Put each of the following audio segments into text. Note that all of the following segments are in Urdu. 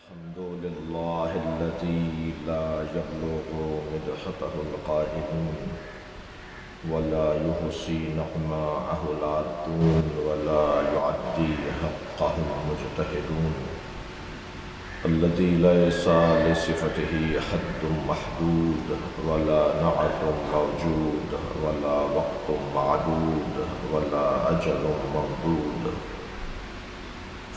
الحمد لله الذي لا يبلغ مدحته القائلون ولا يحصي نعماءه العادون ولا يعدي حقه المجتهدون الذي ليس لصفته حد محدود ولا نعت موجود ولا وقت معدود ولا أجل ممدود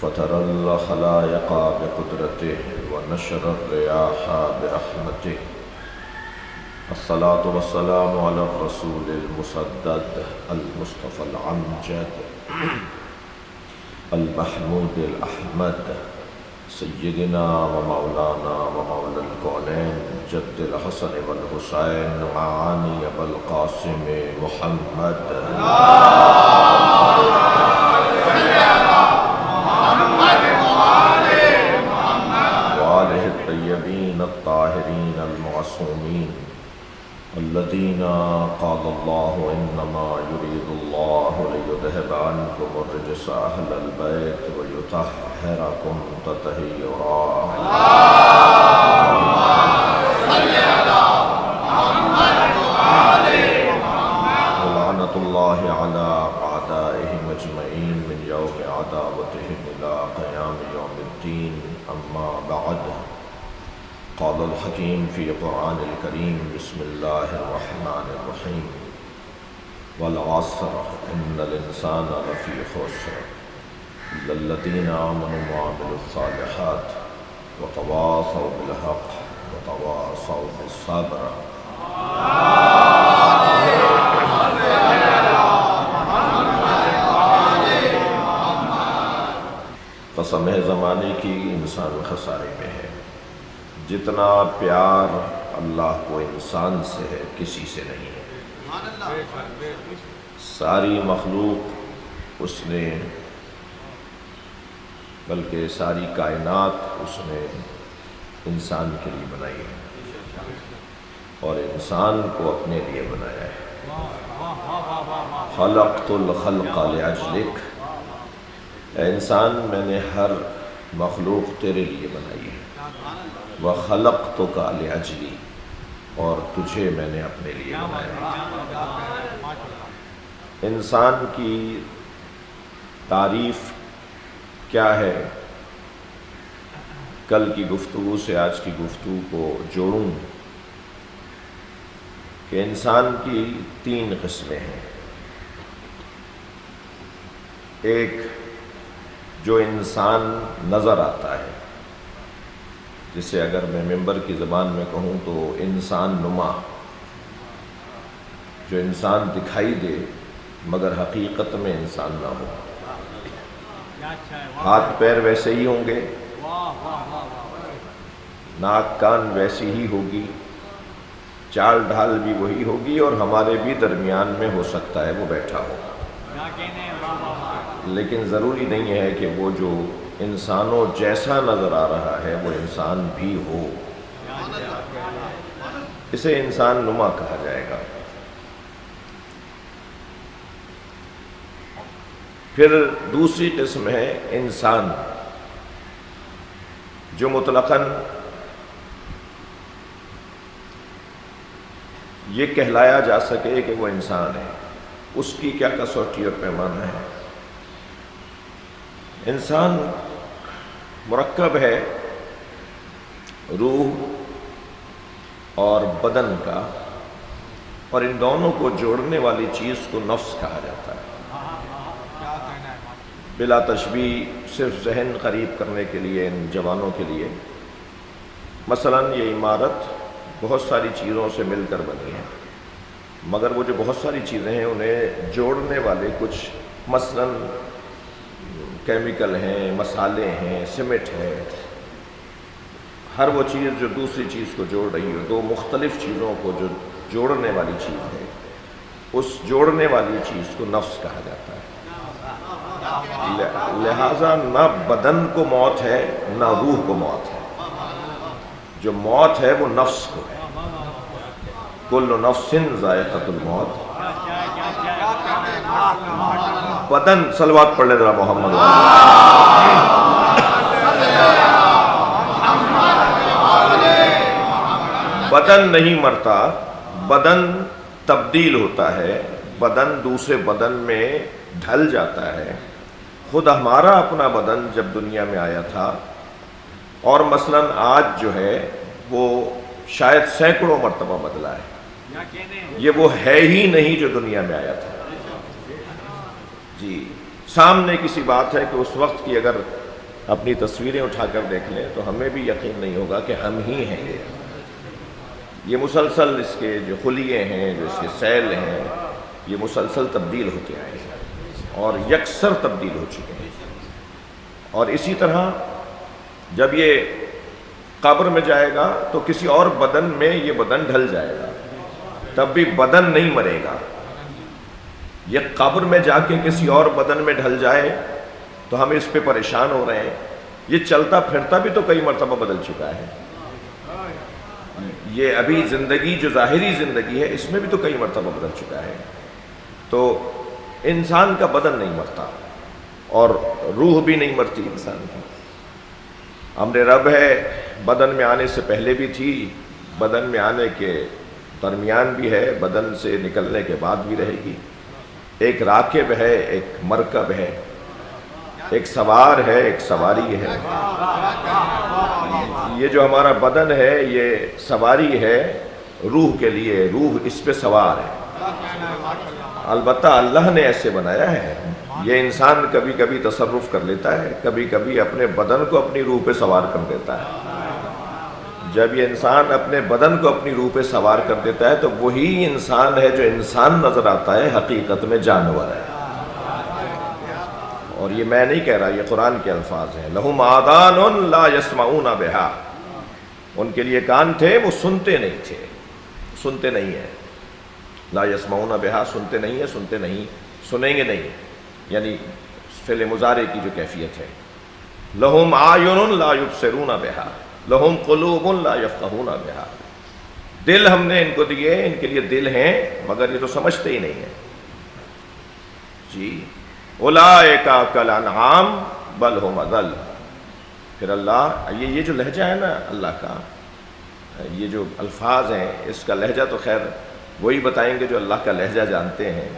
فترى الخلائق بقدرته ونشر الرياح برحمته الصلاة والسلام على الرسول المسدد المصطفى الأمجد المحمود الأحمد سيدنا ومولانا ومولى الكونين جد الحسن والحسين معاني أبا القاسم محمد وآله الطيبين الطاهرين المعصومين الذين قال الله إنما يريد الله ليذهب عنكم الرجس أهل البيت ويطهركم تطهيرا اللهم صل على محمد وآل محمد ولعنة الله على أعدائهم أجمعين من يوم عداوتهم إلى قيام يوم الدين أما بعد قال الحكيم في القرآن الكريم بسم الله الرحمن الرحيم والعصر إن الإنسان لفي خسر إلا الذين آمنوا وعملوا الصالحات وتواصوا بالحق وتواصوا بالصبر قسم ہے زمانے کی انسان خسارے میں ہے. جتنا پیار اللہ کو انسان سے ہے کسی سے نہیں ہے. ساری مخلوق اس نے بلکہ ساری کائنات اس نے انسان کے لیے بنائی ہے اور انسان کو اپنے لیے بنایا ہے. خلقت الخلق لأجلک، اے انسان میں نے ہر مخلوق تیرے لیے بنائی ہے. وَخَلَقْتُكَ لِأَجْلِي، اور تجھے میں نے اپنے لیے بنایا. انسان کی تعریف کیا ہے؟ کل کی گفتگو سے آج کی گفتگو کو جوڑوں کہ انسان کی 3 قسمیں ہیں. ایک جو انسان نظر آتا ہے، جسے اگر میں ممبر کی زبان میں کہوں تو انسان نما، جو انسان دکھائی دے مگر حقیقت میں انسان نہ ہو. ہاتھ پیر ویسے ہی ہوں گے، ناک کان ویسی ہی ہوگی، چال ڈھال بھی وہی ہوگی، اور ہمارے بھی درمیان میں ہو سکتا ہے وہ بیٹھا ہو. لیکن ضروری نہیں ہے کہ وہ جو انسانوں جیسا نظر آ رہا ہے وہ انسان بھی ہو. اسے انسان نما کہا جائے گا. پھر دوسری قسم ہے انسان جو مطلقاً یہ کہلایا جا سکے کہ وہ انسان ہے. اس کی کیا کسوٹی اور پیمانہ ہے؟ انسان مرکب ہے روح اور بدن کا، اور ان دونوں کو جوڑنے والی چیز کو نفس کہا جاتا ہے. بلا تشبیہ صرف ذہن قریب کرنے کے لیے ان جوانوں کے لیے، مثلا یہ عمارت بہت ساری چیزوں سے مل کر بنی ہے، مگر وہ جو بہت ساری چیزیں ہیں انہیں جوڑنے والے کچھ مثلا کیمیکل ہیں، مسالے ہیں، سیمنٹ ہے. ہر وہ چیز جو دوسری چیز کو جوڑ رہی ہو، 2 مختلف چیزوں کو جو جوڑنے والی چیز ہے، اس جوڑنے والی چیز کو نفس کہا جاتا ہے. لہذا نہ بدن کو موت ہے نہ روح کو موت ہے. جو موت ہے وہ نفس کو ہے. کل نفس ذائقۃ الموت. بدن صلوات پڑھ لے ذرا محمد. بدن نہیں مرتا، بدن تبدیل ہوتا ہے، بدن دوسرے بدن میں ڈھل جاتا ہے۔ خود ہمارا اپنا بدن جب دنیا میں آیا تھا، اور مثلا آج جو ہے وہ شاید سینکڑوں مرتبہ بدلا ہے، یہ وہ ہے ہی نہیں جو دنیا میں آیا تھا۔ جی سامنے کسی بات ہے کہ اس وقت کی اگر اپنی تصویریں اٹھا کر دیکھ لیں تو ہمیں بھی یقین نہیں ہوگا کہ ہم ہی ہیں۔ یہ مسلسل اس کے جو خلیے ہیں، جو اس کے سیل ہیں، یہ مسلسل تبدیل ہوتے آئے ہیں اور یکسر تبدیل ہو چکے ہیں۔ اور اسی طرح جب یہ قبر میں جائے گا تو کسی اور بدن میں یہ بدن ڈھل جائے گا، تب بھی بدن نہیں مرے گا۔ یہ قبر میں جا کے کسی اور بدن میں ڈھل جائے تو ہم اس پہ پریشان ہو رہے ہیں، یہ چلتا پھرتا بھی تو کئی مرتبہ بدل چکا ہے۔ یہ ابھی زندگی جو ظاہری زندگی ہے اس میں بھی تو کئی مرتبہ بدل چکا ہے۔ تو انسان کا بدن نہیں مرتا اور روح بھی نہیں مرتی انسان کی۔ امر رب ہے، بدن میں آنے سے پہلے بھی تھی، بدن میں آنے کے درمیان بھی ہے، بدن سے نکلنے کے بعد بھی رہے گی۔ ایک راکب ہے، ایک مرکب ہے، ایک سوار ہے، ایک سواری ہے۔ یہ جو ہمارا بدن ہے یہ سواری ہے روح کے لیے، روح اس پہ سوار ہے۔ البتہ اللہ نے ایسے بنایا ہے، یہ انسان کبھی کبھی تصرف کر لیتا ہے، کبھی کبھی اپنے بدن کو اپنی روح پہ سوار کر دیتا ہے۔ جب یہ انسان اپنے بدن کو اپنی روح پہ سوار کر دیتا ہے تو وہی انسان ہے جو انسان نظر آتا ہے، حقیقت میں جانور ہے۔ اور یہ میں نہیں کہہ رہا، یہ قرآن کے الفاظ ہیں۔ لَهُمْ آذَانٌ لَا يَسْمَعُونَ بِهَا، ان کے لیے کان تھے وہ سنتے نہیں تھے، سنتے نہیں ہیں۔ لا يسمعون بها، سنتے نہیں ہیں، سنتے نہیں، سنیں گے نہیں، یعنی فعل مضارع کی جو کیفیت ہے۔ لہم اعین لا یبصرون بها، لہم قلوب لا یفقہون بها، دل ہم نے ان کو دیے، ان کے لیے دل ہیں مگر یہ تو سمجھتے ہی نہیں ہیں۔ جی اولئک کالانعام بل هم اضل۔ پھر اللہ یہ جو لہجہ ہے نا اللہ کا، یہ جو الفاظ ہیں اس کا لہجہ تو خیر وہی بتائیں گے جو اللہ کا لہجہ جانتے ہیں۔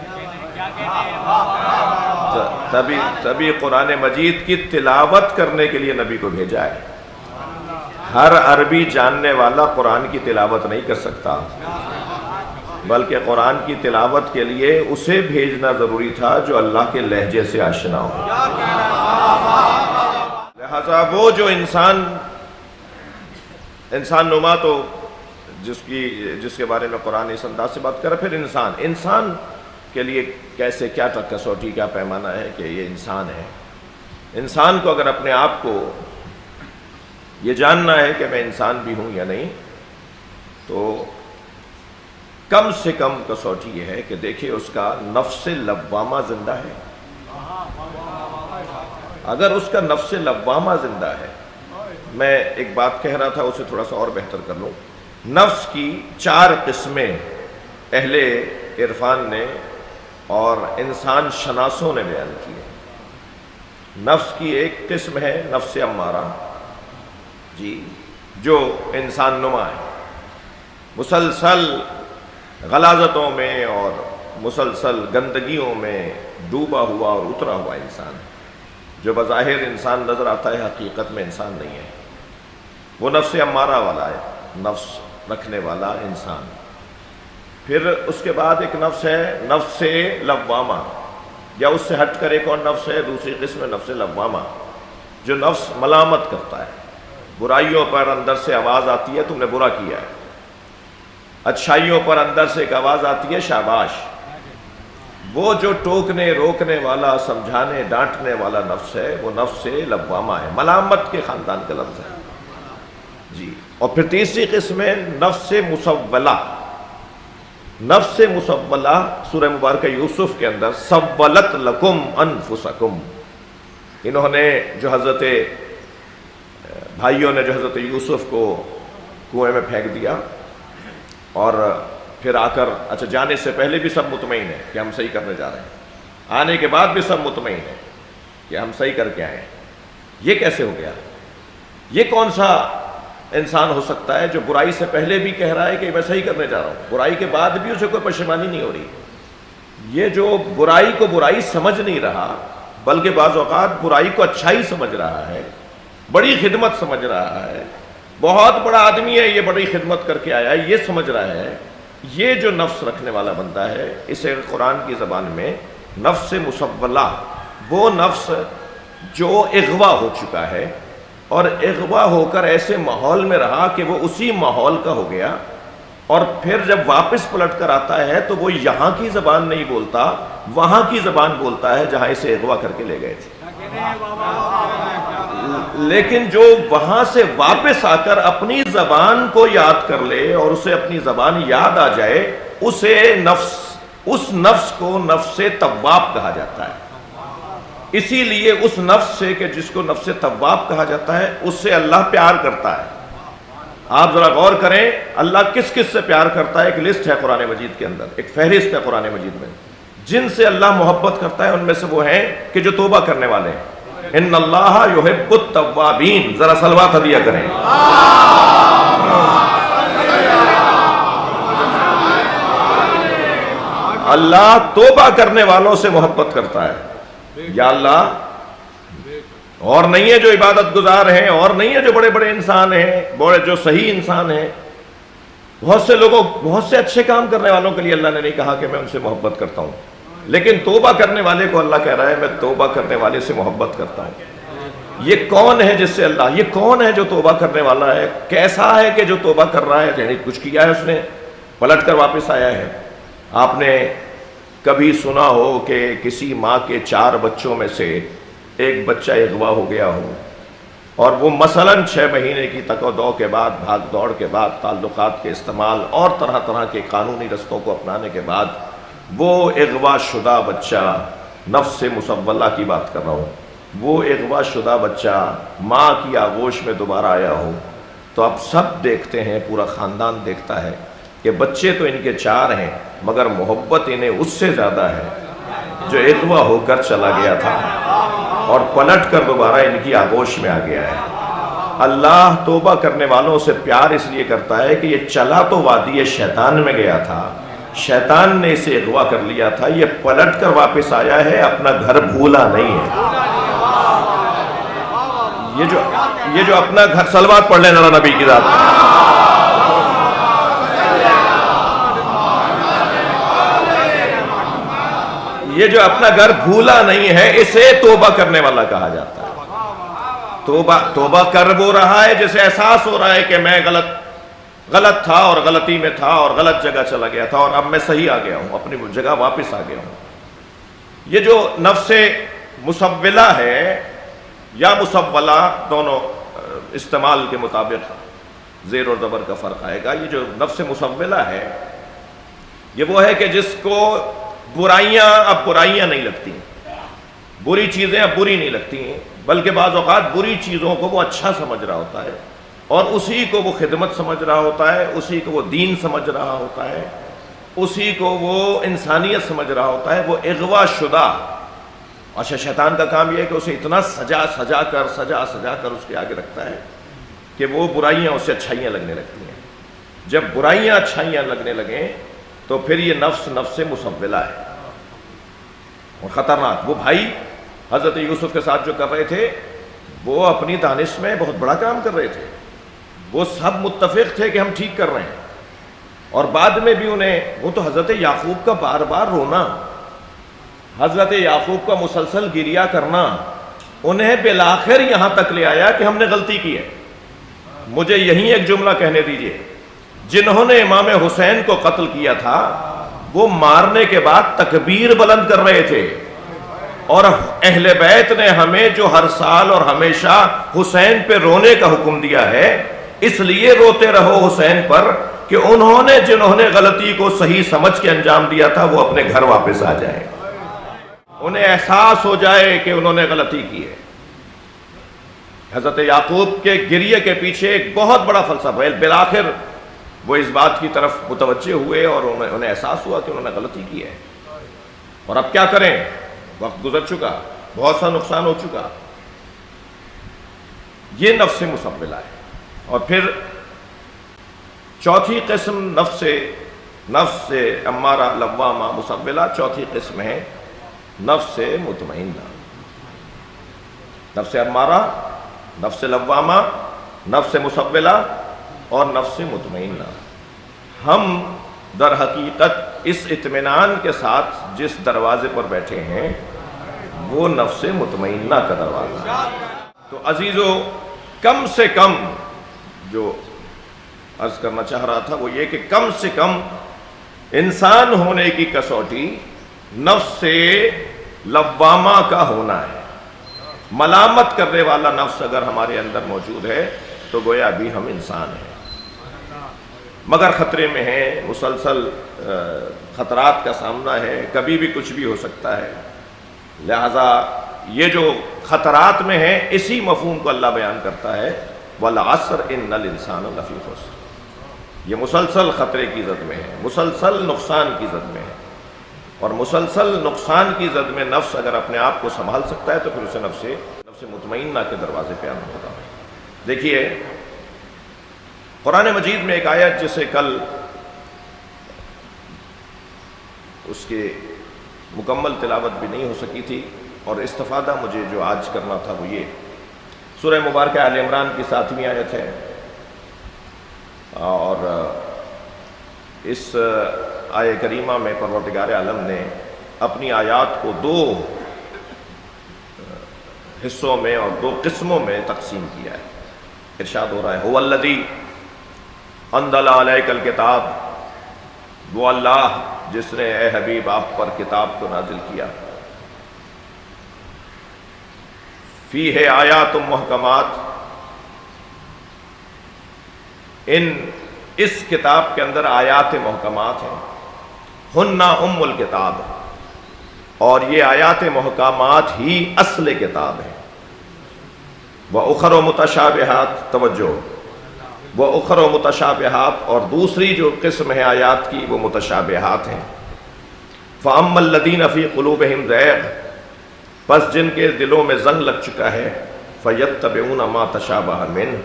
تبھی قرآن مجید کی تلاوت کرنے کے لیے نبی کو بھیجا ہے۔ ہر عربی جاننے والا قرآن کی تلاوت نہیں کر سکتا، بلکہ قرآن کی تلاوت کے لیے اسے بھیجنا ضروری تھا جو اللہ کے لہجے سے آشنا ہو۔ لہذا وہ جو انسان نما تو جس کے بارے میں قرآن اس انداز سے بات کر رہا ہے، پھر انسان کے لیے کیسے کیا کسوٹی کیا پیمانہ ہے کہ یہ انسان ہے۔ انسان کو اگر اپنے آپ کو یہ جاننا ہے کہ میں انسان بھی ہوں یا نہیں، تو کم سے کم کسوٹی یہ ہے کہ دیکھیں اس کا نفس لوامہ زندہ ہے۔ اگر اس کا نفس لوامہ زندہ ہے، میں ایک بات کہہ رہا تھا اسے تھوڑا سا اور بہتر کر لوں۔ نفس کی 4 قسمیں اہل عرفان نے اور انسان شناسوں نے بیان کی ہے۔ نفس کی ایک قسم ہے نفس امارہ، جی جو انسان نما ہے، مسلسل غلاظتوں میں اور مسلسل گندگیوں میں ڈوبا ہوا اور اترا ہوا انسان ہے، جو بظاہر انسان نظر آتا ہے حقیقت میں انسان نہیں ہے۔ وہ نفس امارہ والا ہے، نفس رکھنے والا انسان۔ پھر اس کے بعد ایک نفس ہے نفس لوامہ، یا اس سے ہٹ کر ایک اور نفس ہے، دوسری قسم نفس لوامہ، جو نفس ملامت کرتا ہے۔ برائیوں پر اندر سے آواز آتی ہے تم نے برا کیا ہے، اچھائیوں پر اندر سے ایک آواز آتی ہے شاباش۔ وہ جو ٹوکنے روکنے والا، سمجھانے ڈانٹنے والا نفس ہے وہ نفس لوامہ ہے، ملامت کے خاندان کا لفظ ہے جی۔ اور پھر تیسری قسم ہے نفس مسولہ۔ نفس مسولہ سورہ مبارکہ یوسف کے اندر سولت لکم انفسکم، انہوں نے جو بھائیوں نے جو حضرت یوسف کو کنویں میں پھینک دیا، اور پھر آ کر اچھا جانے سے پہلے بھی سب مطمئن ہیں کہ ہم صحیح کرنے جا رہے ہیں، آنے کے بعد بھی سب مطمئن ہیں کہ ہم صحیح کر کے آئے ہیں۔ یہ کیسے ہو گیا؟ یہ کون سا انسان ہو سکتا ہے جو برائی سے پہلے بھی کہہ رہا ہے کہ میں صحیح کرنے جا رہا ہوں، برائی کے بعد بھی اسے کوئی پشیمانی نہیں ہو رہی. یہ جو برائی کو برائی سمجھ نہیں رہا بلکہ بعض اوقات برائی کو اچھائی سمجھ رہا ہے، بڑی خدمت سمجھ رہا ہے، بہت بڑا آدمی ہے یہ، بڑی خدمت کر کے آیا ہے، یہ سمجھ رہا ہے، یہ جو نفس رکھنے والا بندہ ہے اسے قرآن کی زبان میں نفس مسولہ، وہ نفس جو اغوا ہو چکا ہے اور اغوا ہو کر ایسے ماحول میں رہا کہ وہ اسی ماحول کا ہو گیا، اور پھر جب واپس پلٹ کر آتا ہے تو وہ یہاں کی زبان نہیں بولتا، وہاں کی زبان بولتا ہے جہاں اسے اغوا کر کے لے گئے تھے. لیکن جو وہاں سے واپس آ کر اپنی زبان کو یاد کر لے اور اسے اپنی زبان یاد آ جائے، اسے اس نفس کو نفس تواب کہا جاتا ہے. اسی لیے اس نفس سے کہ جس کو نفس تواب کہا جاتا ہے اس سے اللہ پیار کرتا ہے. آپ ذرا غور کریں اللہ کس کس سے پیار کرتا ہے. ایک لسٹ ہے قرآن مجید کے اندر، ایک فہرست ہے قرآن مجید میں جن سے اللہ محبت کرتا ہے. ان میں سے وہ ہیں کہ جو توبہ کرنے والے ہیں. ان اللہ یحب التوابین، ذرا صلوات ہدیہ کریں. اللہ توبہ کرنے والوں سے محبت کرتا ہے. یا اللہ، اور نہیں ہے جو عبادت گزار ہیں، اور نہیں ہے جو بڑے بڑے انسان ہیں، بڑے جو صحیح انسان ہیں، بہت سے لوگوں، بہت سے اچھے کام کرنے والوں کے لیے اللہ نے نہیں کہا کہ میں ان سے محبت کرتا ہوں، لیکن توبہ کرنے والے کو اللہ کہہ رہا ہے میں توبہ کرنے والے سے محبت کرتا ہوں. یہ کون ہے جس سے اللہ، یہ کون ہے جو توبہ کرنے والا ہے؟ کیسا ہے کہ جو توبہ کر رہا ہے؟ یعنی کچھ کیا ہے اس نے، پلٹ کر واپس آیا ہے. آپ نے کبھی سنا ہو کہ کسی ماں کے 4 بچوں میں سے ایک بچہ اغوا ہو گیا ہو، اور وہ مثلاً 6 مہینے کی تک و دو کے بعد، بھاگ دوڑ کے بعد، تعلقات کے استعمال اور طرح طرح کے قانونی رستوں کو اپنانے کے بعد وہ اغوا شدہ بچہ، نفس مسولہ کی بات کر رہا ہوں، وہ اغوا شدہ بچہ ماں کی آغوش میں دوبارہ آیا ہو، تو اب سب دیکھتے ہیں، پورا خاندان دیکھتا ہے کہ بچے تو ان کے 4 ہیں مگر محبت انہیں اس سے زیادہ ہے جو اغوا ہو کر چلا گیا تھا اور پلٹ کر دوبارہ ان کی آغوش میں آ گیا ہے. اللہ توبہ کرنے والوں سے پیار اس لیے کرتا ہے کہ یہ چلا تو وادی شیطان میں گیا تھا، شیطان نے اسے اغوا کر لیا تھا، یہ پلٹ کر واپس آیا ہے، اپنا گھر بھولا نہیں ہے. یہ جو اپنا گھر، صلوات پڑھ لیں ذرا نبی کی ذات. یہ جو اپنا گھر بھولا نہیں ہے اسے توبہ کرنے والا کہا جاتا ہے. توبہ کر وہ رہا ہے جسے احساس ہو رہا ہے کہ میں غلط تھا اور غلطی میں تھا اور غلط جگہ چلا گیا تھا اور اب میں صحیح آ گیا ہوں، اپنی جگہ واپس آ گیا ہوں. یہ جو نفس مسولہ ہے یا مسولہ، دونوں استعمال کے مطابق زیر اور زبر کا فرق آئے گا. یہ جو نفس مسولہ ہے یہ وہ ہے کہ جس کو برائیاں اب برائیاں نہیں لگتی، بری چیزیں اب بری نہیں لگتی ہیں، بلکہ بعض اوقات بری چیزوں کو وہ اچھا سمجھ رہا ہوتا ہے اور اسی کو وہ خدمت سمجھ رہا ہوتا ہے، اسی کو وہ دین سمجھ رہا ہوتا ہے، اسی کو وہ انسانیت سمجھ رہا ہوتا ہے. وہ اغوا شدہ. اچھا، شیطان کا کام یہ ہے کہ اسے اتنا سجا کر اس کے آگے رکھتا ہے کہ وہ برائیاں اسے اچھائیاں لگنے لگتی ہیں. جب برائیاں اچھائیاں لگنے لگیں تو پھر یہ نفس مسولہ ہے اور خطرناک. وہ بھائی حضرت یوسف کے ساتھ جو کر رہے تھے وہ اپنی دانش میں بہت بڑا کام کر رہے تھے، وہ سب متفق تھے کہ ہم ٹھیک کر رہے ہیں، اور بعد میں بھی وہ تو حضرت یعقوب کا بار بار رونا، حضرت یعقوب کا مسلسل گریہ کرنا انہیں بالآخر یہاں تک لے آیا کہ ہم نے غلطی کی ہے. مجھے یہیں ایک جملہ کہنے دیجئے، جنہوں نے امام حسین کو قتل کیا تھا وہ مارنے کے بعد تکبیر بلند کر رہے تھے، اور اہل بیت نے ہمیں جو ہر سال اور ہمیشہ حسین پہ رونے کا حکم دیا ہے، اس لیے روتے رہو حسین پر کہ جنہوں نے غلطی کو صحیح سمجھ کے انجام دیا تھا وہ اپنے گھر واپس آ جائیں، انہیں احساس ہو جائے کہ انہوں نے غلطی کی ہے. حضرت یعقوب کے گریہ کے پیچھے ایک بہت بڑا فلسفہ ہے. بالآخر وہ اس بات کی طرف متوجہ ہوئے اور انہیں احساس ہوا کہ انہوں نے غلطی کی ہے، اور اب کیا کریں، وقت گزر چکا، بہت سا نقصان ہو چکا. یہ نفس مسولہ ہے. اور پھر چوتھی قسم نفس امارہ لوامہ مسولہ، چوتھی قسم ہے نفس مطمئنہ۔ نفس امارہ، نفس لوامہ، نفس مسولہ اور نفس مطمئنہ۔ ہم در حقیقت اس اطمینان کے ساتھ جس دروازے پر بیٹھے ہیں وہ نفس مطمئنہ کا دروازہ ہے۔ تو عزیزو، کم سے کم جو عرض کرنا چاہ رہا تھا وہ یہ کہ کم سے کم انسان ہونے کی کسوٹی نفس لوامہ کا ہونا ہے۔ ملامت کرنے والا نفس اگر ہمارے اندر موجود ہے تو گویا ابھی ہم انسان ہیں، مگر خطرے میں ہیں، مسلسل خطرات کا سامنا ہے، کبھی بھی کچھ بھی ہو سکتا ہے۔ لہذا یہ جو خطرات میں ہیں اسی مفہوم کو اللہ بیان کرتا ہے، وَالْعَصْرِ إِنَّ الْإِنسَانَ لَفِي خُسْرٍ۔ یہ مسلسل خطرے کی زد میں ہے، مسلسل نقصان کی زد میں ہے، اور مسلسل نقصان کی زد میں نفس اگر اپنے آپ کو سنبھال سکتا ہے تو پھر اسے نفس مطمئنہ کے دروازے پہ آنا ہوگا۔ دیکھیے قرآن مجید میں ایک آیت جسے کل اس کے مکمل تلاوت بھی نہیں ہو سکی تھی، اور استفادہ مجھے جو آج کرنا تھا وہ یہ سورہ مبارکہ آل عمران کی 7ویں آیت ہے، اور اس آیہ کریمہ میں پروردگار عالم نے اپنی آیات کو 2 حصوں میں اور 2 قسموں میں تقسیم کیا ہے۔ ارشاد ہو رہا ہے، هو الذی انزل علیک الکتاب، وہ اللہ جس نے اے حبیب آپ پر کتاب کو نازل کیا، فیہ آیات محکمات، اس کتاب کے اندر آیات محکمات ہیں، ہن ام الکتاب، اور یہ آیات محکمات ہی اصل کتاب ہے، وَأُخَرُ مُتَشَابِهَاتِ، توجہ، وَأُخَرُ مُتَشَابِهَاتِ، اور دوسری جو قسم ہے آیات کی وہ متشابہات ہیں۔ فَأَمَّا الَّذِينَ فِي قُلُوبِهِمْ زَيْغٌ، پس جن کے دلوں میں زنگ لگ چکا ہے، فَيَتَّبِعُونَ مَا تَشَابَهَ مِنْهُ،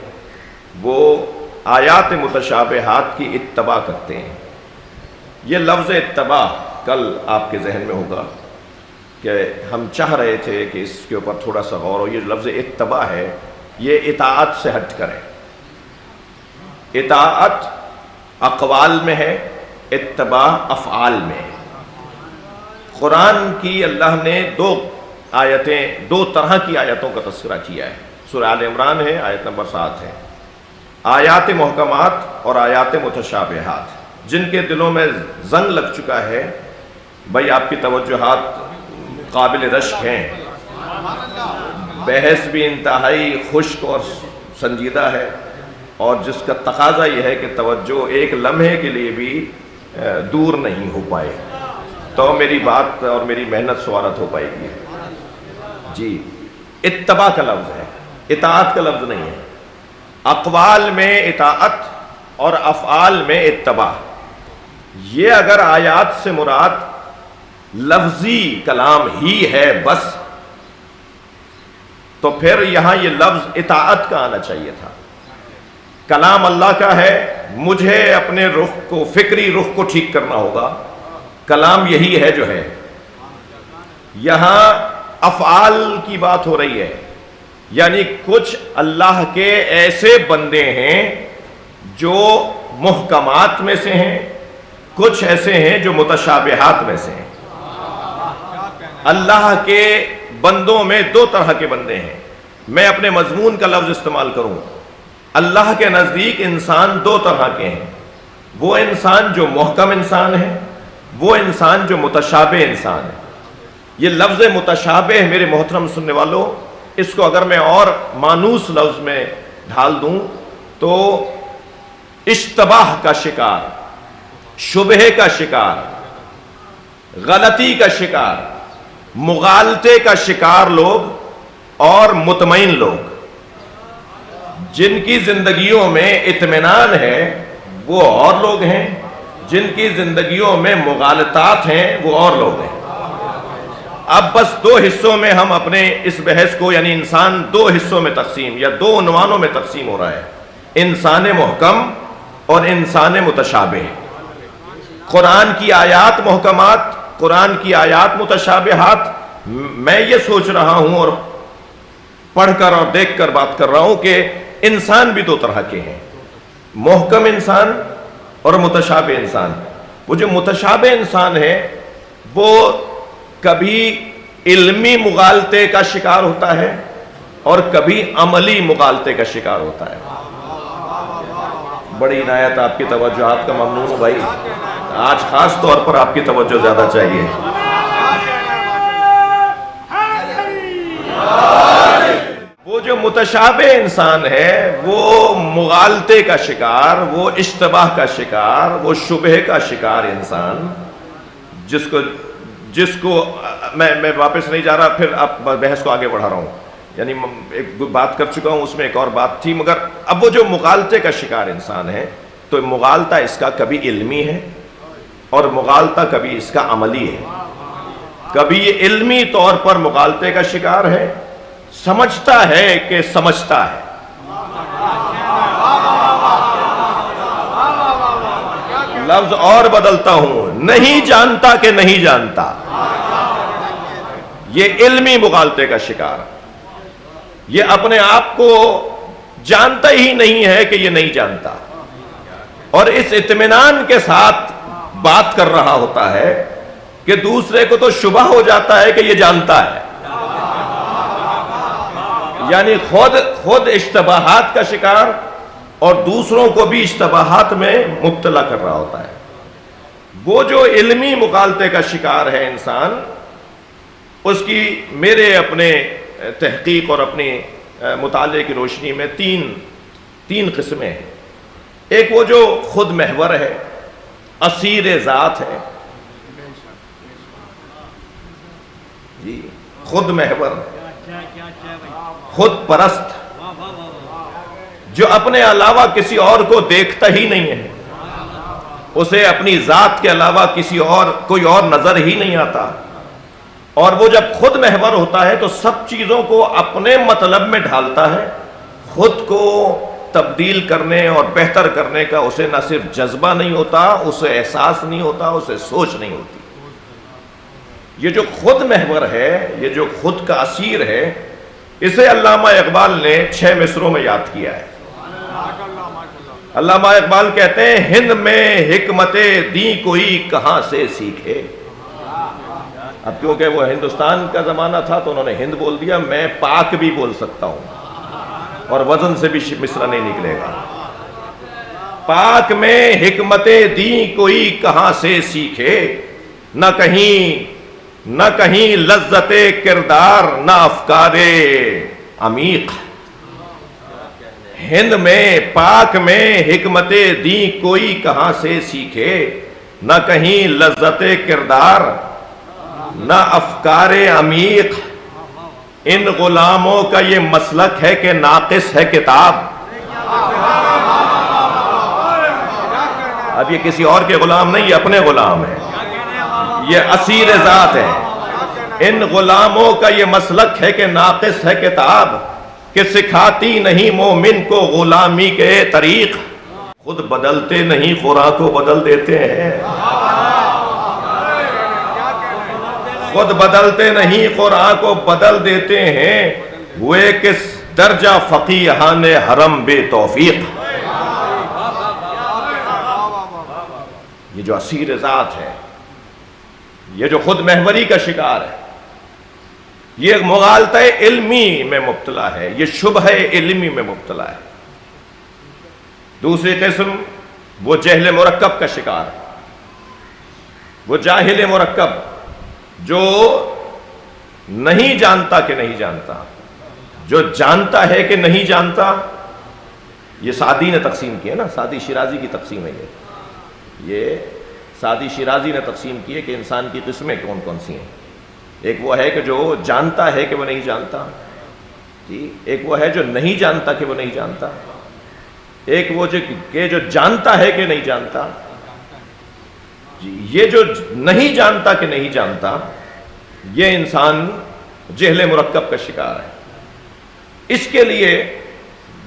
وہ آیات متشابہات کی اتباع کرتے ہیں۔ یہ لفظ اتباع کل آپ کے ذہن میں ہوگا کہ ہم چاہ رہے تھے کہ اس کے اوپر تھوڑا سا غور ہو۔ یہ لفظ اتباع ہے، یہ اطاعت سے ہٹ کر ہے۔ اطاعت اقوال میں ہے، اتباع افعال میں ہے۔ قرآن کی اللہ نے 2 طرح کی آیتوں کا تذکرہ کیا ہے۔ سورہ آل عمران ہے، آیت نمبر 7 ہے، آیات محکمات اور آیات متشابہات۔ جن کے دلوں میں زنگ لگ چکا ہے، بھائی آپ کی توجہات قابل رشک ہیں، بحث بھی انتہائی خشک اور سنجیدہ ہے، اور جس کا تقاضا یہ ہے کہ توجہ ایک لمحے کے لیے بھی دور نہیں ہو پائے، تو میری بات اور میری محنت سوارت ہو پائے گی۔ جی، اتباع کا لفظ ہے، اطاعت کا لفظ نہیں ہے۔ اقوال میں اطاعت اور افعال میں اتباع۔ یہ اگر آیات سے مراد لفظی کلام ہی ہے بس، تو پھر یہاں یہ لفظ اطاعت کا آنا چاہیے تھا۔ کلام اللہ کا ہے، مجھے اپنے رخ کو، فکری رخ کو ٹھیک کرنا ہوگا، کلام یہی ہے جو ہے۔ یہاں افعال کی بات ہو رہی ہے، یعنی کچھ اللہ کے ایسے بندے ہیں جو محکمات میں سے ہیں، کچھ ایسے ہیں جو متشابہات میں سے ہیں۔ اللہ کے بندوں میں 2 طرح کے بندے ہیں۔ میں اپنے مضمون کا لفظ استعمال کروں، اللہ کے نزدیک انسان 2 طرح کے ہیں۔ وہ انسان جو محکم انسان ہے، وہ انسان جو متشابہ انسان ہے۔ یہ لفظ متشابہ میرے محترم سننے والوں، اس کو اگر میں اور مانوس لفظ میں ڈھال دوں تو اشتباہ کا شکار، شبہے کا شکار، غلطی کا شکار، مغالطے کا شکار لوگ اور مطمئن لوگ، جن کی زندگیوں میں اطمینان ہے وہ اور لوگ ہیں، جن کی زندگیوں میں مغالطات ہیں وہ اور لوگ ہیں۔ اب بس 2 حصوں میں ہم اپنے اس بحث کو، یعنی انسان 2 حصوں میں تقسیم یا 2 عنوانوں میں تقسیم ہو رہا ہے۔ انسان محکم اور انسان متشابہ. قرآن کی آیات محکمات، قرآن کی آیات متشابہات. میں یہ سوچ رہا ہوں اور پڑھ کر اور دیکھ کر بات کر رہا ہوں کہ انسان بھی دو طرح کے ہیں، محکم انسان اور متشابہ انسان. وہ جو متشابہ انسان ہے وہ کبھی علمی مغالطے کا شکار ہوتا ہے اور کبھی عملی مغالطے کا شکار ہوتا ہے. بڑی عنایت، آپ کی توجہات کا ممنون ہوں بھائی. آج خاص طور پر آپ کی توجہ زیادہ چاہیے. وہ جو متشابہ انسان ہے وہ مغالطے کا شکار، وہ اشتباہ کا شکار، وہ شبہ کا شکار انسان، جس کو میں واپس نہیں جا رہا، پھر اب بحث کو آگے بڑھا رہا ہوں. یعنی ایک بات کر چکا ہوں، اس میں ایک اور بات تھی. مگر اب وہ جو مغالطے کا شکار انسان ہے تو مغالطہ اس کا کبھی علمی ہے اور مغالطہ کبھی اس کا عملی ہے. کبھی یہ علمی طور پر مغالطے کا شکار ہے، سمجھتا ہے کہ سمجھتا ہے، لفظ اور بدلتا ہوں، نہیں جانتا کہ نہیں جانتا. یہ علمی مغالطے کا شکار، یہ اپنے آپ کو جانتا ہی نہیں ہے کہ یہ نہیں جانتا، اور اس اطمینان کے ساتھ بات کر رہا ہوتا ہے کہ دوسرے کو تو شبہ ہو جاتا ہے کہ یہ جانتا ہے. یعنی خود اشتباہات کا شکار اور دوسروں کو بھی اشتباہات میں مبتلا کر رہا ہوتا ہے. وہ جو علمی مغالطے کا شکار ہے انسان، اس کی میرے اپنے تحقیق اور اپنے مطالعے کی روشنی میں تین قسمیں ہیں. ایک وہ جو خود محور ہے، اسیر ذات ہے. جی، خود محور، خود پرست، جو اپنے علاوہ کسی اور کو دیکھتا ہی نہیں ہے، اسے اپنی ذات کے علاوہ کوئی اور نظر ہی نہیں آتا. اور وہ جب خود محور ہوتا ہے تو سب چیزوں کو اپنے مطلب میں ڈھالتا ہے. خود کو تبدیل کرنے اور بہتر کرنے کا اسے نہ صرف جذبہ نہیں ہوتا، اسے احساس نہیں ہوتا، اسے سوچ نہیں ہوتی. یہ جو خود محور ہے، یہ جو خود کا اسیر ہے، اسے علامہ اقبال نے 6 مصروں میں یاد کیا ہے. علامہ اقبال کہتے ہیں، ہند میں حکمت دی کوئی کہاں سے سیکھے. اب کیونکہ وہ ہندوستان کا زمانہ تھا تو انہوں نے ہند بول دیا، میں پاک بھی بول سکتا ہوں اور وزن سے بھی مصرع نہیں نکلے گا. پاک میں حکمت دی کوئی کہاں سے سیکھے، نہ کہیں لذت کردار، نہ افکار عمیق. ہند میں، پاک میں حکمت دی کوئی کہاں سے سیکھے، نہ کہیں لذت کردار، نہ افکار عمیق. ان غلاموں کا یہ مسلک ہے کہ ناقص ہے کتاب. اب یہ کسی اور کے غلام نہیں، یہ اپنے غلام ہیں، یہ اسیر ذات ہے. ان غلاموں کا یہ مسلک ہے کہ ناقص ہے کتاب، کہ سکھاتی نہیں مومن کو غلامی کے طریق. خود بدلتے نہیں، خوراک کو بدل دیتے ہیں. خود بدلتے نہیں، قرآن کو بدل دیتے ہیں. ہوئے کس درجہ فقیہان حرم بے توفیق. یہ جو اسیر ذات ہے، یہ جو خود محوری کا شکار ہے، یہ مغالطہ علمی میں مبتلا ہے، یہ شبہ علمی میں مبتلا ہے. دوسری قسم وہ جہل مرکب کا شکار ہے، وہ جاہل مرکب جو نہیں جانتا کہ نہیں جانتا، جو جانتا ہے کہ نہیں جانتا. یہ سعدی نے تقسیم کی ہے نا، سعدی شیرازی کی تقسیم ہے. یہ سعدی شیرازی نے تقسیم کی ہے کہ انسان کی قسمیں کون کون سی ہیں. ایک وہ ہے کہ جو جانتا ہے کہ وہ نہیں جانتا، جی. ایک وہ ہے جو نہیں جانتا کہ وہ نہیں جانتا. ایک وہ جو جانتا ہے کہ نہیں جانتا. جی، یہ جو نہیں جانتا کہ نہیں جانتا، یہ انسان جہل مرکب کا شکار ہے. اس کے لیے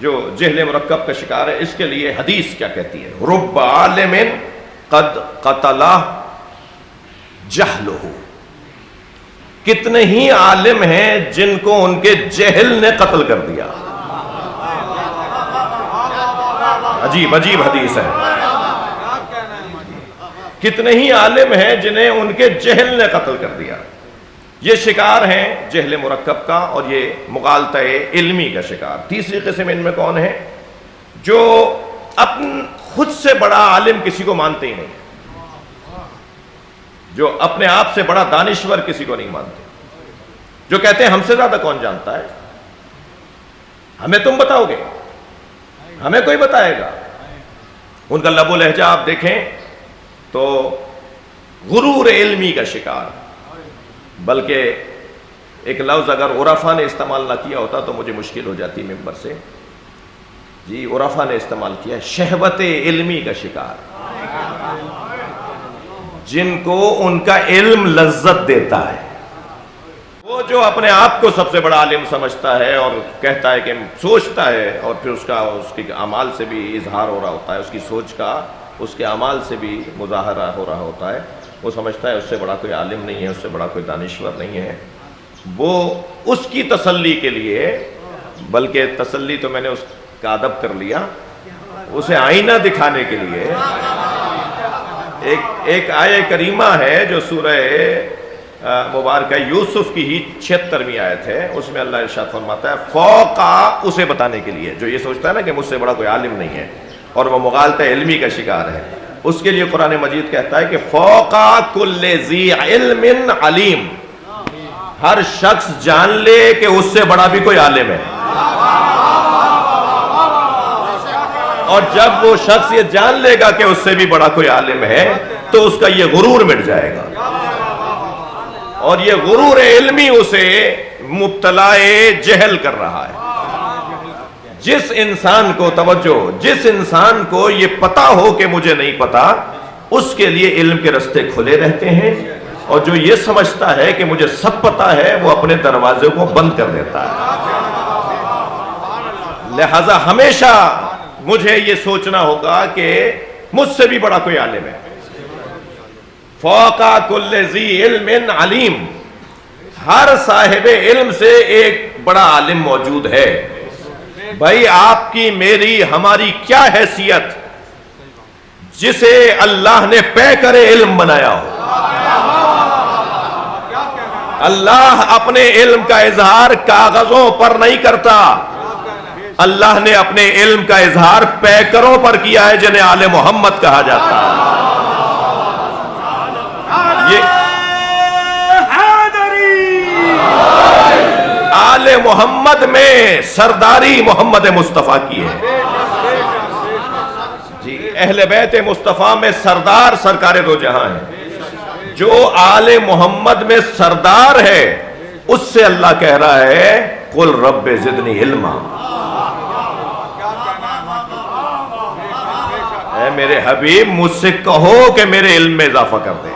جو جہل مرکب کا شکار ہے، اس کے لیے حدیث کیا کہتی ہے؟ رب عالم قد قتلہ جہلہ، کتنے ہی عالم ہیں جن کو ان کے جہل نے قتل کر دیا۔ عجیب عجیب حدیث ہے، کتنے ہی عالم ہیں جنہیں ان کے جہل نے قتل کر دیا۔ یہ شکار ہیں جہل مرکب کا، اور یہ مغالطہ علمی کا شکار۔ تیسری قسم ان میں کون ہے؟ جو خود سے بڑا عالم کسی کو مانتے ہی نہیں، جو اپنے آپ سے بڑا دانشور کسی کو نہیں مانتے، جو کہتے ہیں ہم سے زیادہ کون جانتا ہے، ہمیں تم بتاؤ گے، ہمیں کوئی بتائے گا۔ ان کا لب و لہجہ آپ دیکھیں تو غرور علمی کا شکار، بلکہ ایک لفظ اگر عرفا نے استعمال نہ کیا ہوتا تو مجھے مشکل ہو جاتی ممبر سے، جی عرفا نے استعمال کیا، شہوت علمی کا شکار، جن کو ان کا علم لذت دیتا ہے۔ وہ جو اپنے آپ کو سب سے بڑا عالم سمجھتا ہے اور کہتا ہے کہ سوچتا ہے، اور پھر اس کے اعمال سے بھی اظہار ہو رہا ہوتا ہے، اس کی سوچ کا اس کے اعمال سے بھی مظاہرہ ہو رہا ہوتا ہے، وہ سمجھتا ہے اس سے بڑا کوئی عالم نہیں ہے، اس سے بڑا کوئی دانشور نہیں ہے۔ وہ اس کی تسلی کے لیے، بلکہ تسلی تو میں نے اس کا ادب کر لیا، اسے آئینہ دکھانے کے لیے ایک آیہ کریمہ ہے جو سورہ مبارکہ یوسف کی ہی 76ویں آیت ہے، اس میں اللہ ارشاد فرماتا ہے فوقا، اسے بتانے کے لیے جو یہ سوچتا ہے نا کہ مجھ سے بڑا کوئی عالم نہیں ہے اور وہ مغالطہ علمی کا شکار ہے، اس کے لیے قرآن مجید کہتا ہے کہ فوقا کل ذی علم علیم، ہر شخص جان لے کہ اس سے بڑا بھی کوئی عالم ہے۔ اور جب وہ شخص یہ جان لے گا کہ اس سے بھی بڑا کوئی عالم ہے تو اس کا یہ غرور مٹ جائے گا، اور یہ غرور علمی اسے مبتلا جہل کر رہا ہے۔ جس انسان کو توجہ، جس انسان کو یہ پتا ہو کہ مجھے نہیں پتا، اس کے لیے علم کے رستے کھلے رہتے ہیں، اور جو یہ سمجھتا ہے کہ مجھے سب پتا ہے وہ اپنے دروازے کو بند کر دیتا ہے۔ لہذا ہمیشہ مجھے یہ سوچنا ہوگا کہ مجھ سے بھی بڑا کوئی عالم ہے۔ فوقا کل ذی علم علیم، ہر صاحب علم سے ایک بڑا عالم موجود ہے۔ بھائی آپ کی میری ہماری کیا حیثیت جسے اللہ نے پے کرے علم بنایا ہو؟ اللہ اپنے علم کا اظہار کاغذوں پر نہیں کرتا، اللہ نے اپنے علم کا اظہار پیکروں پر کیا ہے جنہیں آل محمد کہا جاتا ہے۔ آل محمد میں سرداری محمد مصطفیٰ کی ہے، جی اہل بیت مصطفیٰ میں سردار سرکار دو جہاں ہے۔ جو آل محمد میں سردار ہے اس سے اللہ کہہ رہا ہے قل رب زدنی علما، اے میرے حبیب مجھ سے کہو کہ میرے علم میں اضافہ کر دے۔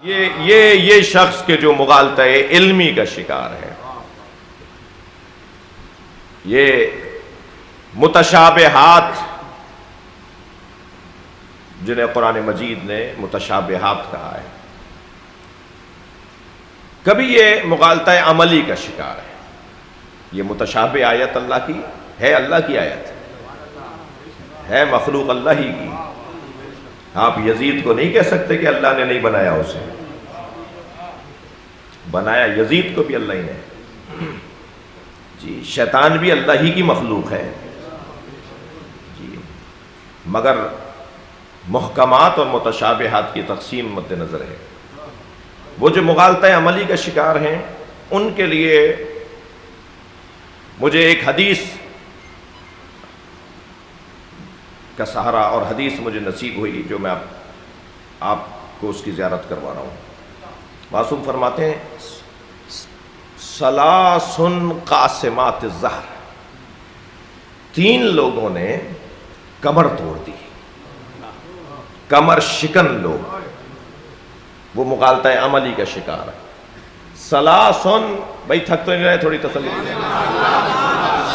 یہ شخص کے جو مغالطہ علمی کا شکار ہے، یہ متشابہات جنہیں قرآن مجید نے متشابہات کہا ہے، کبھی یہ مغالطہ عملی کا شکار ہے۔ یہ متشابہ آیت اللہ کی ہے، اللہ کی آیت ہے، مخلوق اللہ ہی کی۔ آپ یزید کو نہیں کہہ سکتے کہ اللہ نے نہیں بنایا، اسے بنایا یزید کو بھی اللہ ہی نے۔ جی شیطان بھی اللہ ہی کی مخلوق ہے، جی مگر محکمات اور متشابہات کی تقسیم مد نظر ہے۔ وہ جو مغالطہ عملی کا شکار ہیں ان کے لیے مجھے ایک حدیث کا سہارا، اور حدیث مجھے نصیب ہوئی جو میں آپ کو اس کی زیارت کروا رہا ہوں۔ معصوم فرماتے ہیں ثلاثن قاسمات الظہر، تین لوگوں نے کمر توڑ دی، کمر شکن لوگ، وہ مغالطہ عملی کا شکار ہے۔ ثلاثن، بھائی تھک تو نہیں رہے، تھوڑی تسلی دیجیے۔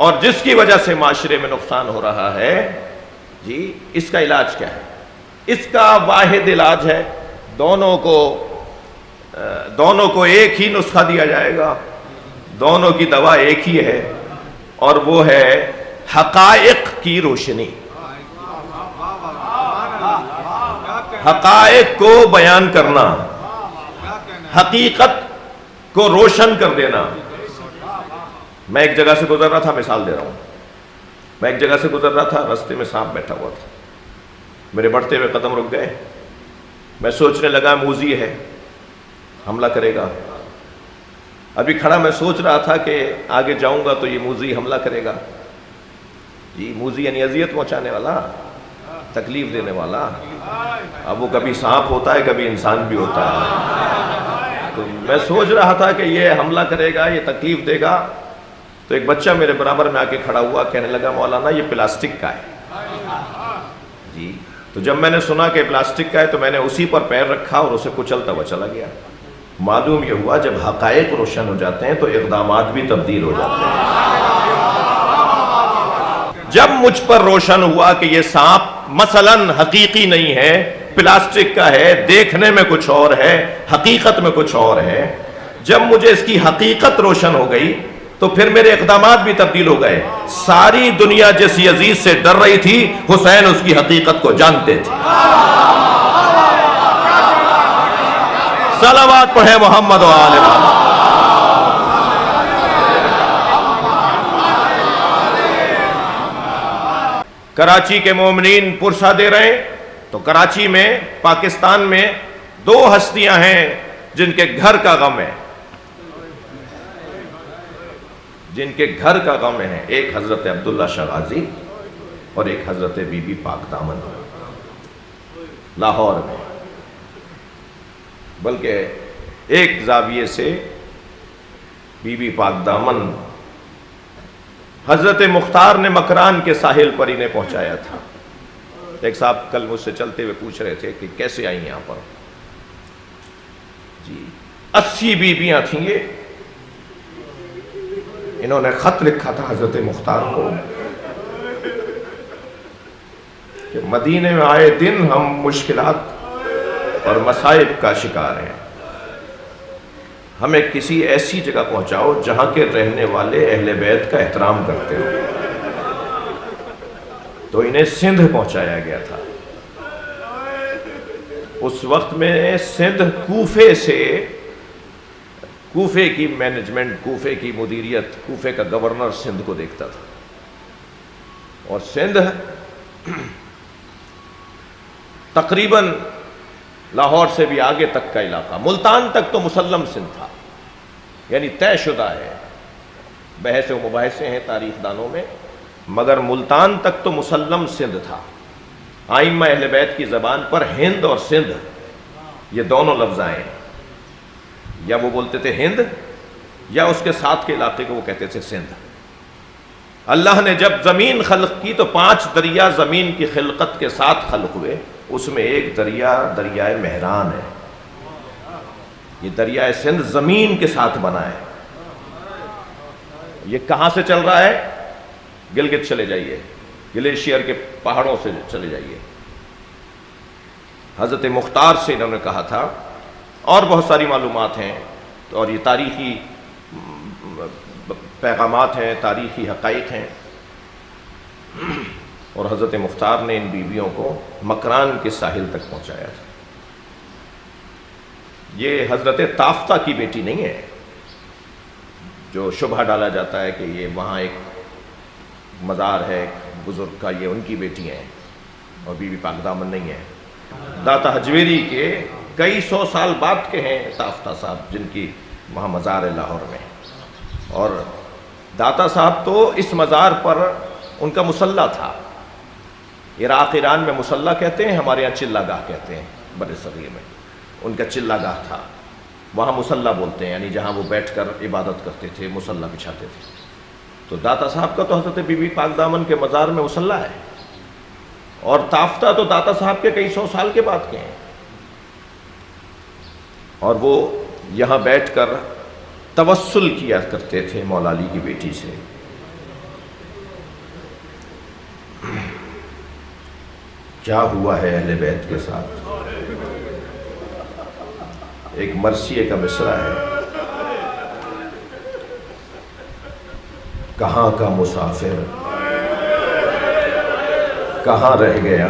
اور جس کی وجہ سے معاشرے میں نقصان ہو رہا ہے، جی اس کا علاج کیا ہے؟ اس کا واحد علاج ہے، دونوں کو ایک ہی نسخہ دیا جائے گا، دونوں کی دوا ایک ہی ہے، اور وہ ہے حقائق کی روشنی، حقائق کو بیان کرنا، حقیقت کو روشن کر دینا۔ میں ایک جگہ سے گزر رہا تھا، مثال دے رہا ہوں، میں ایک جگہ سے گزر رہا تھا، راستے میں سانپ بیٹھا ہوا تھا، میرے بڑھتے ہوئے قدم رک گئے، میں سوچنے لگا موذی ہے، حملہ کرے گا۔ ابھی کھڑا میں سوچ رہا تھا کہ آگے جاؤں گا تو یہ موذی حملہ کرے گا، جی موذی یعنی اذیت پہنچانے والا، تکلیف دینے والا۔ اب وہ کبھی سانپ ہوتا ہے، کبھی انسان بھی ہوتا ہے، تو میں سوچ رہا تھا کہ یہ حملہ کرے گا، یہ تکلیف دے گا۔ تو ایک بچہ میرے برابر میں آ کے کھڑا ہوا، کہنے لگا مولانا یہ پلاسٹک کا ہے، جی۔ تو جب میں نے سنا کہ پلاسٹک کا ہے تو میں نے اسی پر پیر رکھا اور اسے کچلتا ہوا چلا گیا۔ معلوم یہ ہوا جب حقائق روشن ہو جاتے ہیں تو اقدامات بھی تبدیل ہو جاتے ہیں۔ جب مجھ پر روشن ہوا کہ یہ سانپ مثلاً حقیقی نہیں ہے، پلاسٹک کا ہے، دیکھنے میں کچھ اور ہے، حقیقت میں کچھ اور ہے، جب مجھے اس کی حقیقت روشن ہو گئی تو پھر میرے اقدامات بھی تبدیل ہو گئے۔ ساری دنیا جس یزید سے ڈر رہی تھی، حسین اس کی حقیقت کو جانتے تھے۔ صلوات پڑھے محمد و آل محمد۔ کراچی کے مومنین پرسہ دے رہے ہیں تو کراچی میں، پاکستان میں 2 ہستیاں ہیں جن کے گھر کا غم ہے، جن کے گھر کا غم ہے، ایک حضرت عبداللہ شاہ غازی اور ایک حضرت بی بی پاک دامن، لاہور میں۔ بلکہ ایک زاویے سے بی بی پاک دامن حضرت مختار نے مکران کے ساحل پر انہیں پہنچایا تھا۔ ایک صاحب کل مجھ سے چلتے ہوئے پوچھ رہے تھے کہ کیسے آئی یہاں پر، جی 80 بیویاں تھیں یہ، انہوں نے خط لکھا تھا حضرت مختار کو کہ مدینے میں آئے دن ہم مشکلات اور مصائب کا شکار ہیں، ہمیں کسی ایسی جگہ پہنچاؤ جہاں کے رہنے والے اہل بیت کا احترام کرتے ہو۔ تو انہیں سندھ پہنچایا گیا تھا۔ اس وقت میں سندھ کوفے سے، کوفے کی مینجمنٹ، کوفے کی مدیریت، کوفے کا گورنر سندھ کو دیکھتا تھا، اور سندھ تقریباً لاہور سے بھی آگے تک کا علاقہ، ملتان تک تو مسلم سندھ تھا، یعنی طے شدہ ہے، بحث و مباحثے ہیں تاریخ دانوں میں، مگر ملتان تک تو مسلم سندھ تھا۔ ائمہ اہل بیت کی زبان پر ہند اور سندھ یہ دونوں لفظ آئے ہیں، یا وہ بولتے تھے ہند یا اس کے ساتھ کے علاقے کو وہ کہتے تھے سندھ۔ اللہ نے جب زمین خلق کی تو 5 دریا زمین کی خلقت کے ساتھ خلق ہوئے، اس میں ایک دریا دریائے مہران ہے، یہ دریائے سندھ زمین کے ساتھ بنا ہے۔ یہ کہاں سے چل رہا ہے؟ گلگت چلے جائیے، گلیشیئر کے پہاڑوں سے چلے جائیے۔ حضرت مختار سے انہوں نے کہا تھا، اور بہت ساری معلومات ہیں اور یہ تاریخی پیغامات ہیں، تاریخی حقائق ہیں، اور حضرت مختار نے ان بیویوں کو مکران کے ساحل تک پہنچایا تھا۔ یہ حضرت تافتہ کی بیٹی نہیں ہے جو شبہ ڈالا جاتا ہے کہ یہ وہاں ایک مزار ہے بزرگ کا، یہ ان کی بیٹی ہیں، اور بی بی پاک دامن نہیں ہے۔ داتا حجویری کے کئی 100 سال بعد کے ہیں تافتہ صاحب، جن کی وہاں مزار ہے لاہور میں، اور داتا صاحب تو اس مزار پر ان کا مصلی تھا۔ عراق ایران میں مصلی کہتے ہیں، ہمارے یہاں چلہ گاہ کہتے ہیں بر صغیر میں، ان کا چلہ گاہ تھا، وہاں مصلی بولتے ہیں، یعنی جہاں وہ بیٹھ کر عبادت کرتے تھے، مصلی بچھاتے تھے۔ تو داتا صاحب کا تو حضرت بی بی پاک دامن کے مزار میں مصلی ہے، اور تافتہ تو داتا صاحب کے کئی 100 سال کے بعد کے ہیں، اور وہ یہاں بیٹھ کر توسل کیا کرتے تھے مولا علی کی بیٹی سے، کیا ہوا ہے اہل بیت کے ساتھ؟ ایک مرثیے کا مصرع ہے، کہاں کا مسافر کہاں رہ گیا،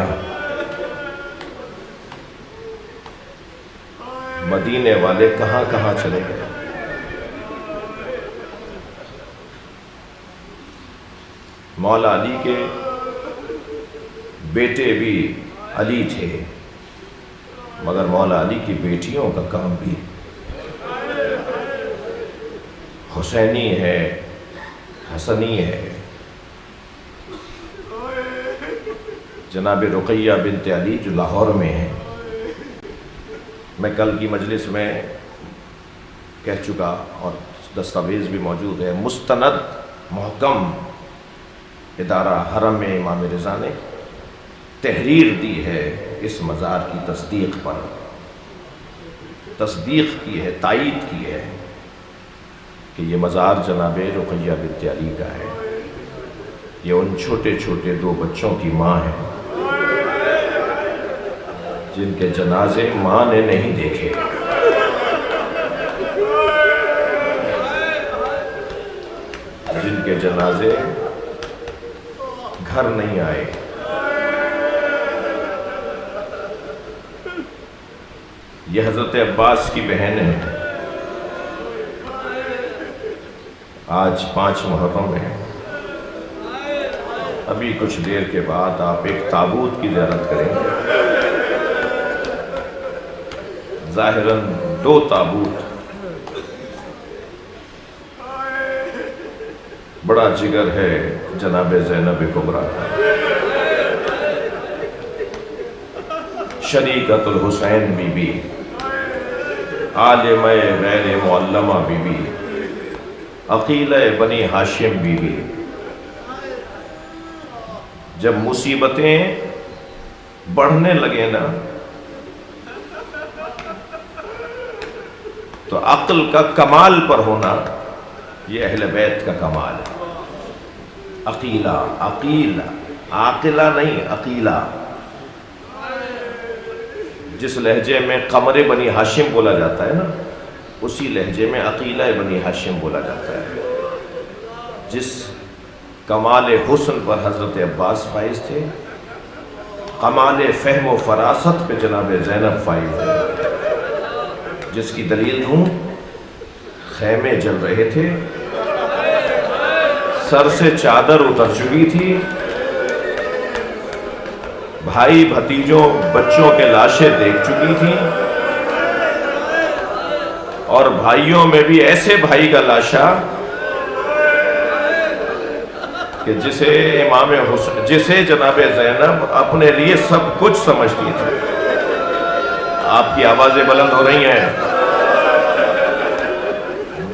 مدینے والے کہاں کہاں چلے گئے۔ مولا علی کے بیٹے بھی علی تھے، مگر مولا علی کی بیٹیوں کا کام بھی حسینی ہے، حسنی ہے۔ جناب رقیہ بنت علی جو لاہور میں ہیں، میں کل کی مجلس میں کہہ چکا اور دستاویز بھی موجود ہے، مستند محکم ادارہ حرم امام رضا نے تحریر دی ہے اس مزار کی تصدیق پر، تصدیق کی ہے، تائید کی ہے کہ یہ مزار جناب رقیہ بنت علی کا ہے۔ یہ ان چھوٹے چھوٹے 2 بچوں کی ماں ہے جن کے جنازے ماں نے نہیں دیکھے، جن کے جنازے گھر نہیں آئے۔ یہ حضرت عباس کی بہن ہے۔ آج 5 محرم ہے، ابھی کچھ دیر کے بعد آپ ایک تابوت کی زیارت کریں گے، ظاہراً 2 تابوت۔ بڑا جگر ہے جناب زینب کبریٰ کا، شریکت الحسین بی بی، عالمہ غیر معلمہ بی بی، عقیلہ بنی ہاشم بی بی۔ جب مصیبتیں بڑھنے لگے نا تو عقل کا کمال پر ہونا یہ اہل بیت کا کمال ہے۔ عقیلہ، عقیلہ، عاقلہ نہیں، عقیلہ۔ جس لہجے میں قمر بنی ہاشم بولا جاتا ہے نا، اسی لہجے میں عقیلہ بنی ہاشم بولا جاتا ہے۔ جس کمال حسن پر حضرت عباس فائز تھے، کمال فہم و فراست پہ جناب زینب فائز ہے، جس کی دلیل ہوں خیمے جل رہے تھے، سر سے چادر اتر چکی تھی، بھائی بھتیجوں بچوں کے لاشیں دیکھ چکی تھی، اور بھائیوں میں بھی ایسے بھائی کا لاشا کہ جسے جناب زینب اپنے لیے سب کچھ سمجھتی تھی۔ آپ کی آوازیں بلند ہو رہی ہیں۔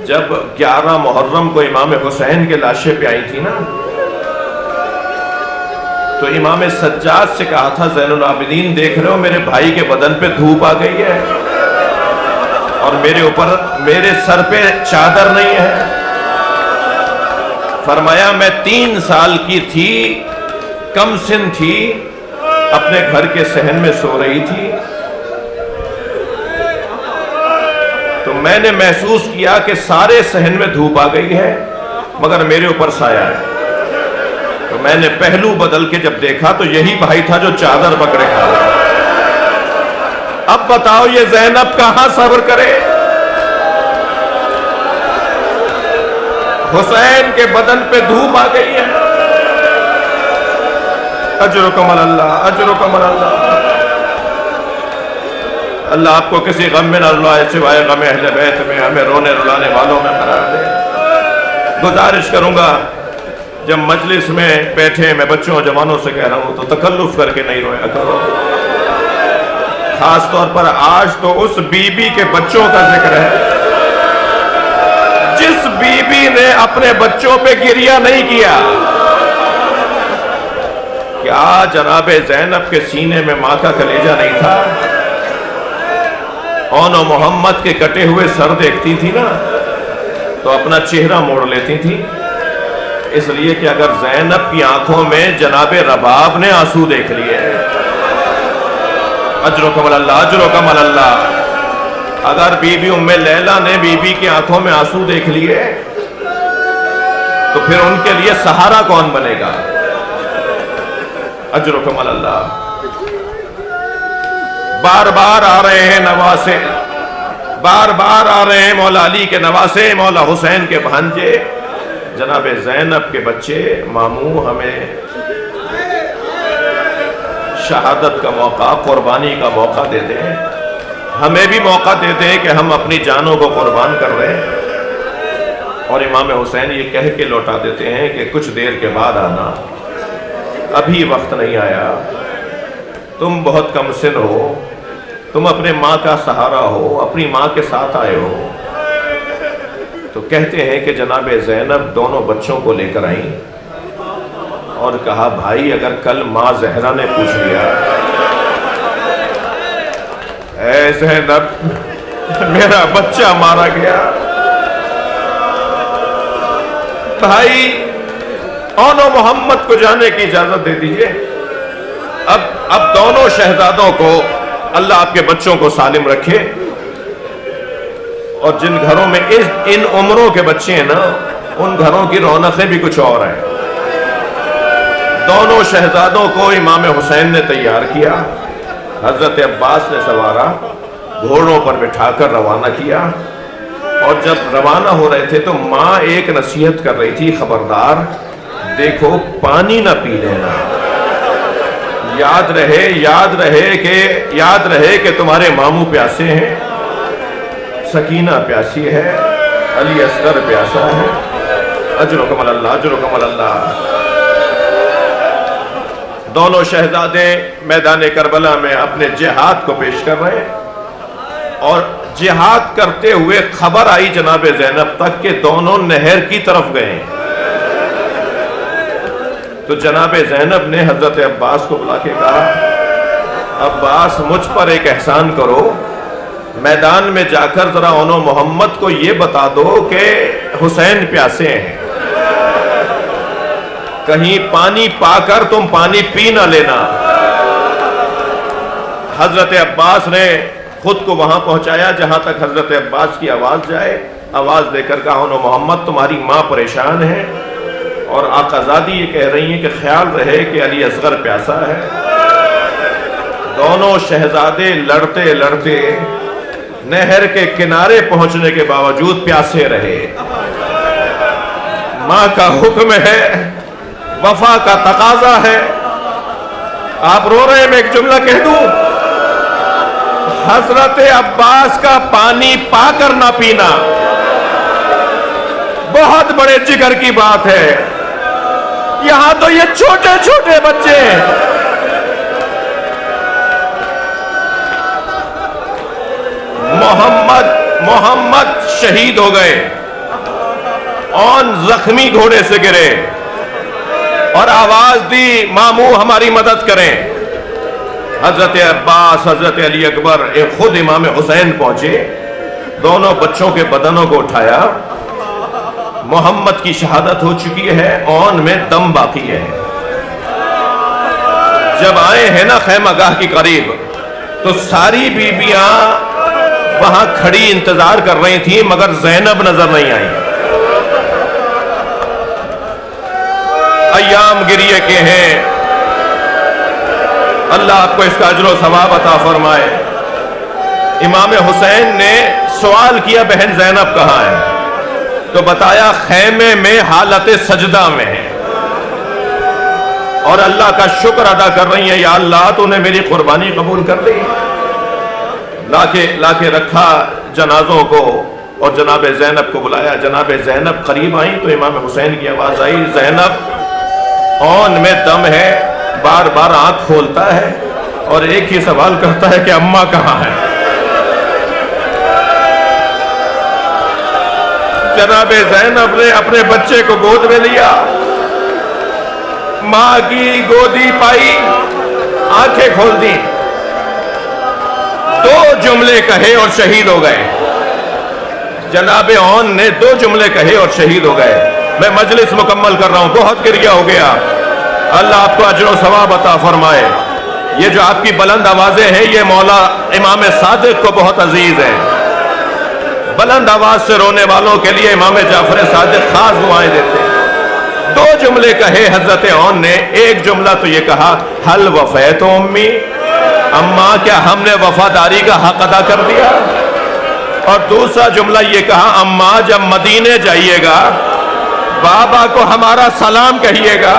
جب 11 محرم کو امام حسین کے لاشیں پہ آئی تھی نا، تو امام سجاد سے کہا تھا زین العابدین دیکھ رہے ہو میرے بھائی کے بدن پہ دھوپ آ گئی ہے اور میرے سر پہ چادر نہیں ہے۔ فرمایا میں 3 سال کی تھی، کم سن تھی، اپنے گھر کے صحن میں سو رہی تھی، تو میں نے محسوس کیا کہ سارے صحن میں دھوپ آ گئی ہے مگر میرے اوپر سایہ ہے۔ تو میں نے پہلو بدل کے جب دیکھا تو یہی بھائی تھا جو چادر پکڑے کھا رہا تھا۔ اب بتاؤ یہ زینب کہاں صبر کرے؟ حسین کے بدن پہ دھوپ آ گئی ہے۔ اجرکم اللہ، اجرکم اللہ۔ اللہ آپ کو کسی غم میں نہ رلائے سوائے غم اہل بیت میں، ہمیں رونے رلانے والوں میں قرار دے۔ گزارش کروں گا جب مجلس میں بیٹھے میں بچوں اور جوانوں سے کہہ رہا ہوں تو تکلف کر کے نہیں رویا کرو، خاص طور پر آج تو اس بی بی کے بچوں کا ذکر ہے جس بی بی نے اپنے بچوں پہ گریہ نہیں کیا۔ کیا جناب زینب کے سینے میں ماں کا کلیجہ نہیں تھا؟ اون و محمد کے کٹے ہوئے سر دیکھتی تھی نا تو اپنا چہرہ موڑ لیتی تھی، اس لیے کہ اگر زینب کی آنکھوں میں جناب رباب نے آنسو دیکھ لیے اجرکم اللہ، اجرکم اللہ۔ اگر بی بی ام لیلہ نے بی بی کی آنکھوں میں آنسو دیکھ لیے تو پھر ان کے لیے سہارا کون بنے گا؟ اجرکم اللہ۔ بار بار آ رہے ہیں نواسے، بار بار آ رہے ہیں مولا علی کے نواسے، مولا حسین کے بھانجے، جناب زینب کے بچے ماموں ہمیں شہادت کا موقع، قربانی کا موقع دے دیں، ہمیں بھی موقع دے دیں کہ ہم اپنی جانوں کو قربان کر رہے ہیں۔ اور امام حسین یہ کہہ کے لوٹا دیتے ہیں کہ کچھ دیر کے بعد آنا، ابھی وقت نہیں آیا، تم بہت کم سن ہو، تم اپنے ماں کا سہارا ہو، اپنی ماں کے ساتھ آئے ہو۔ تو کہتے ہیں کہ جناب زینب دونوں بچوں کو لے کر آئیں اور کہا بھائی اگر کل ماں زہرا نے پوچھ لیا اے زینب میرا بچہ مارا گیا، بھائی اون و محمد کو جانے کی اجازت دے دیجئے۔ اب دونوں شہزادوں کو اللہ آپ کے بچوں کو سالم رکھے، اور جن گھروں میں ان عمروں کے بچے ہیں نا ان گھروں کی رونقیں بھی کچھ اور ہیں۔ دونوں شہزادوں کو امام حسین نے تیار کیا، حضرت عباس نے سوارا، گھوڑوں پر بٹھا کر روانہ کیا، اور جب روانہ ہو رہے تھے تو ماں ایک نصیحت کر رہی تھی، خبردار دیکھو پانی نہ پی لینا، یاد رہے کہ تمہارے ماموں پیاسے ہیں، سکینہ پیاسی ہے، علی اصغر پیاسا ہے، اجرکم اللہ، اجرکم اللہ۔ دونوں شہزادے میدان کربلا میں اپنے جہاد کو پیش کر رہے ہیں، اور جہاد کرتے ہوئے خبر آئی جناب زینب تک کہ دونوں نہر کی طرف گئے ہیں۔ تو جناب زینب نے حضرت عباس کو بلا کے کہا عباس مجھ پر ایک احسان کرو، میدان میں جا کر ذرا اون و محمد کو یہ بتا دو کہ حسین پیاسے ہیں، کہیں پانی پا کر تم پانی پی نہ لینا۔ حضرت عباس نے خود کو وہاں پہنچایا جہاں تک حضرت عباس کی آواز جائے، آواز دے کر کہا اون و محمد تمہاری ماں پریشان ہے، اور آقا زادی یہ کہہ رہی ہیں کہ خیال رہے کہ علی اصغر پیاسا ہے۔ دونوں شہزادے لڑتے لڑتے نہر کے کنارے پہنچنے کے باوجود پیاسے رہے۔ ماں کا حکم ہے، وفا کا تقاضا ہے۔ آپ رو رہے ہیں، میں ایک جملہ کہہ دوں، حضرت عباس کا پانی پا کر نہ پینا بہت بڑے جگر کی بات ہے۔ یہاں تو یہ چھوٹے چھوٹے بچے محمد شہید ہو گئے، اون زخمی گھوڑے سے گرے اور آواز دی ماموں ہماری مدد کریں۔ حضرت عباس، حضرت علی اکبر، خود امام حسین پہنچے، دونوں بچوں کے بدنوں کو اٹھایا۔ محمد کی شہادت ہو چکی ہے، اون میں دم باقی ہے۔ جب آئے ہیں نا خیمہ گاہ کی قریب تو ساری بیویاں وہاں کھڑی انتظار کر رہی تھیں، مگر زینب نظر نہیں آئی۔ ایام گریے کے ہیں، اللہ آپ کو اس کا اجر و ثواب عطا فرمائے۔ امام حسین نے سوال کیا بہن زینب کہاں ہے؟ تو بتایا خیمے میں حالت سجدہ میں ہے، اور اللہ کا شکر ادا کر رہی ہیں، یا اللہ تو نے میری قربانی قبول کر لی۔ لا کے رکھا جنازوں کو اور جناب زینب کو بلایا۔ جناب زینب قریب آئیں تو امام حسین کی آواز آئی، زینب اون میں دم ہے، بار بار آنکھ کھولتا ہے اور ایک ہی سوال کرتا ہے کہ اماں کہاں ہے؟ جناب زینب نے اپنے بچے کو گود میں لیا، ماں کی گودی پائی، آنکھیں کھول دی، دو جملے کہے اور شہید ہو گئے۔ جناب اون نے دو جملے کہے اور شہید ہو گئے۔ میں مجلس مکمل کر رہا ہوں، بہت گریہ ہو گیا، اللہ آپ کو اجر و ثواب عطا فرمائے۔ یہ جو آپ کی بلند آوازیں ہیں یہ مولا امام صادق کو بہت عزیز ہے. بلند آواز سے رونے والوں کے لیے امام جعفر صادق خاص دعائیں دیتے ہیں. 2 جملے کہے حضرت اون نے. ایک جملہ تو یہ کہا حل وفیت امی، اماں کیا ہم نے وفاداری کا حق ادا کر دیا؟ اور دوسرا جملہ یہ کہا اماں جب مدینے جائیے گا بابا کو ہمارا سلام کہیے گا.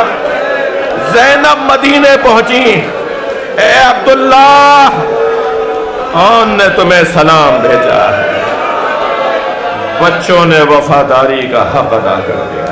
زینب مدینے پہنچی، اے عبداللہ اون نے تمہیں سلام بھیجا ہے. بچوں نے وفاداری کا حق ادا کر دیا.